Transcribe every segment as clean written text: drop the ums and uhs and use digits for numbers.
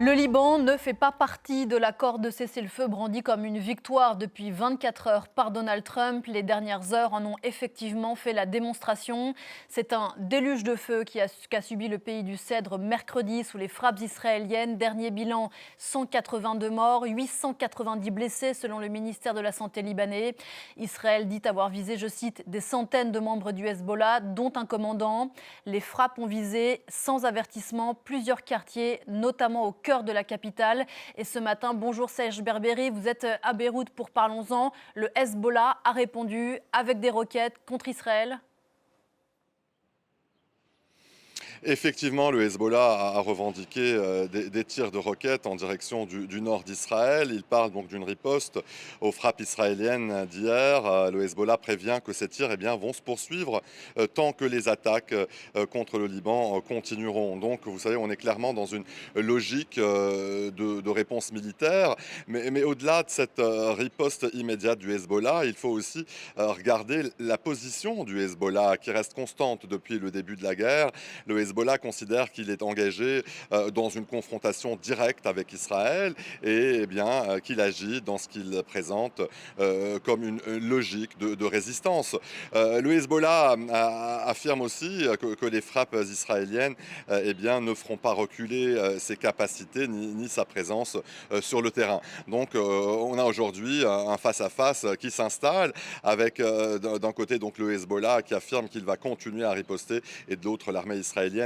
Le Liban ne fait pas partie de l'accord de cessez-le-feu brandi comme une victoire depuis 24 heures par Donald Trump. Les dernières heures en ont effectivement fait la démonstration. C'est un déluge de feu qu'a subi le pays du Cèdre mercredi sous les frappes israéliennes. Dernier bilan, 182 morts, 890 blessés selon le ministère de la Santé libanais. Israël dit avoir visé, je cite, des centaines de membres du Hezbollah, dont un commandant. Les frappes ont visé sans avertissement plusieurs quartiers, notamment au cœur de la capitale. Et ce matin, bonjour Serge Berberi, vous êtes à Beyrouth pour Parlons-en. Le Hezbollah a répondu avec des roquettes contre Israël. Effectivement, le Hezbollah a revendiqué des tirs de roquettes en direction du nord d'Israël. Il parle donc d'une riposte aux frappes israéliennes d'hier. Le Hezbollah prévient que ces tirs vont se poursuivre tant que les attaques contre le Liban continueront. Donc, vous savez, on est clairement dans une logique de réponse militaire. Mais au-delà de cette riposte immédiate du Hezbollah, il faut aussi regarder la position du Hezbollah qui reste constante depuis le début de la guerre. Le Hezbollah considère qu'il est engagé dans une confrontation directe avec Israël et qu'il agit dans ce qu'il présente comme une logique de résistance. Le Hezbollah affirme aussi que les frappes israéliennes ne feront pas reculer ses capacités ni sa présence sur le terrain. Donc on a aujourd'hui un face-à-face qui s'installe avec d'un côté donc le Hezbollah qui affirme qu'il va continuer à riposter et de l'autre l'armée israélienne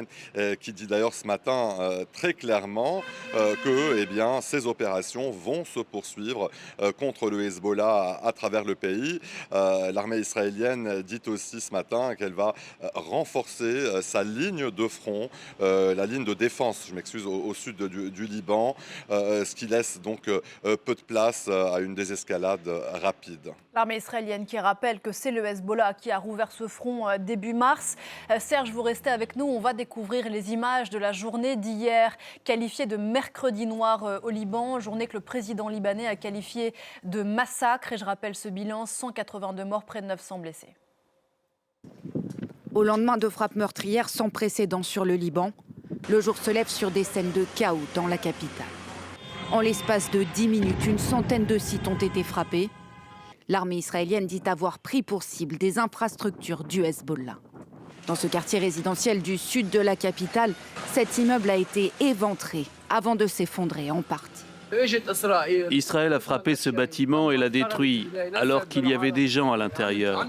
qui dit d'ailleurs ce matin très clairement que ces opérations vont se poursuivre contre le Hezbollah à travers le pays. L'armée israélienne dit aussi ce matin qu'elle va renforcer sa ligne de front, la ligne de défense, je m'excuse, au sud du Liban, ce qui laisse donc peu de place à une désescalade rapide. L'armée israélienne qui rappelle que c'est le Hezbollah qui a rouvert ce front début mars. Serge, vous restez avec nous. On va découvrir les images de la journée d'hier, qualifiée de mercredi noir au Liban. Journée que le président libanais a qualifiée de massacre. Et je rappelle ce bilan, 182 morts, près de 900 blessés. Au lendemain de frappes meurtrières sans précédent sur le Liban, le jour se lève sur des scènes de chaos dans la capitale. En l'espace de 10 minutes, une centaine de sites ont été frappés. L'armée israélienne dit avoir pris pour cible des infrastructures du Hezbollah. Dans ce quartier résidentiel du sud de la capitale, cet immeuble a été éventré avant de s'effondrer en partie. Israël a frappé ce bâtiment et l'a détruit, alors qu'il y avait des gens à l'intérieur.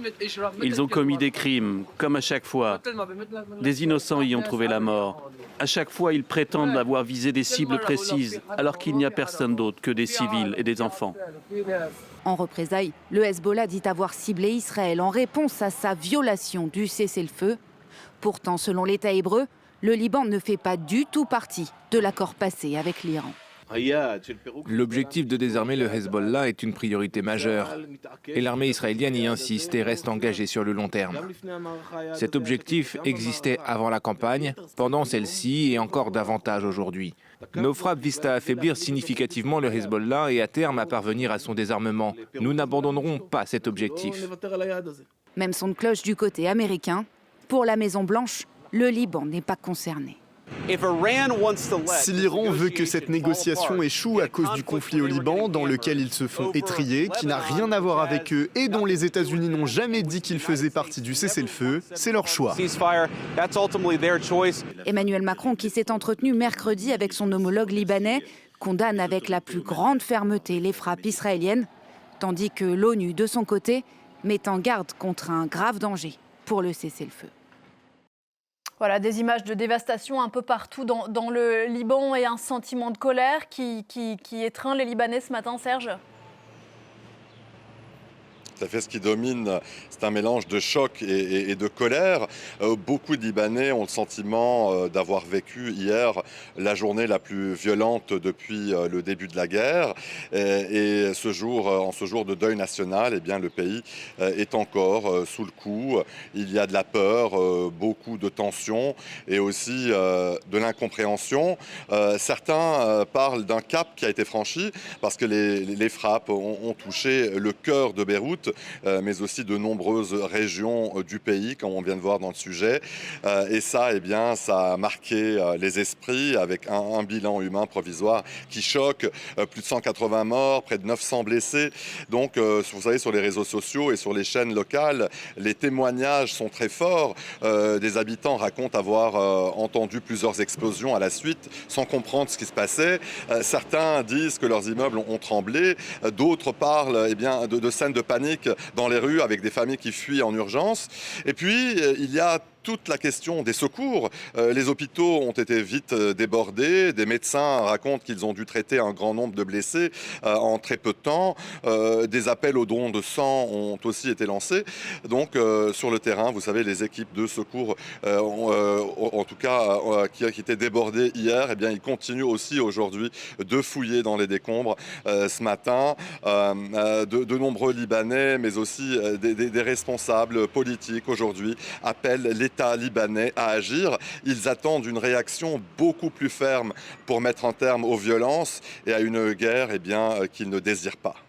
Ils ont commis des crimes, comme à chaque fois. Des innocents y ont trouvé la mort. À chaque fois, ils prétendent avoir visé des cibles précises, alors qu'il n'y a personne d'autre que des civils et des enfants. En représailles, le Hezbollah dit avoir ciblé Israël en réponse à sa violation du cessez-le-feu. Pourtant, selon l'État hébreu, le Liban ne fait pas du tout partie de l'accord passé avec l'Iran. L'objectif de désarmer le Hezbollah est une priorité majeure. Et l'armée israélienne y insiste et reste engagée sur le long terme. Cet objectif existait avant la campagne, pendant celle-ci et encore davantage aujourd'hui. Nos frappes visent à affaiblir significativement le Hezbollah et à terme à parvenir à son désarmement. Nous n'abandonnerons pas cet objectif. Même son de cloche du côté américain. Pour la Maison-Blanche, le Liban n'est pas concerné. Si l'Iran veut que cette négociation échoue à cause du conflit au Liban, dans lequel ils se font étriller, qui n'a rien à voir avec eux et dont les États-Unis n'ont jamais dit qu'ils faisaient partie du cessez-le-feu, c'est leur choix. Emmanuel Macron, qui s'est entretenu mercredi avec son homologue libanais, condamne avec la plus grande fermeté les frappes israéliennes, tandis que l'ONU, de son côté, met en garde contre un grave danger pour le cessez-le-feu. Voilà, des images de dévastation un peu partout dans le Liban et un sentiment de colère qui étreint les Libanais ce matin, Serge. Tout à fait, ce qui domine, c'est un mélange de choc et de colère. Beaucoup de Libanais ont le sentiment d'avoir vécu hier la journée la plus violente depuis le début de la guerre. Et ce jour, en ce jour de deuil national, le pays est encore sous le coup. Il y a de la peur, beaucoup de tensions et aussi de l'incompréhension. Certains parlent d'un cap qui a été franchi parce que les frappes ont touché le cœur de Beyrouth. Beyrouth, mais aussi de nombreuses régions du pays, comme on vient de voir dans le sujet. Et ça, eh bien, ça a marqué les esprits avec un bilan humain provisoire qui choque. Plus de 180 morts, près de 900 blessés. Donc, vous savez, sur les réseaux sociaux et sur les chaînes locales, les témoignages sont très forts. Des habitants racontent avoir entendu plusieurs explosions à la suite, sans comprendre ce qui se passait. Certains disent que leurs immeubles ont tremblé. D'autres parlent de scènes de panique dans les rues avec des familles qui fuient en urgence. Et puis, il y a toute la question des secours. Les hôpitaux ont été vite débordés. Des médecins racontent qu'ils ont dû traiter un grand nombre de blessés en très peu de temps. Des appels aux dons de sang ont aussi été lancés. Donc, sur le terrain, vous savez, les équipes de secours, en tout cas, qui étaient débordées hier, eh bien, ils continuent aussi aujourd'hui de fouiller dans les décombres. Ce matin, de nombreux Libanais, mais aussi des responsables politiques aujourd'hui appellent l'État libanais à agir. Ils attendent une réaction beaucoup plus ferme pour mettre un terme aux violences et à une guerre qu'ils ne désirent pas.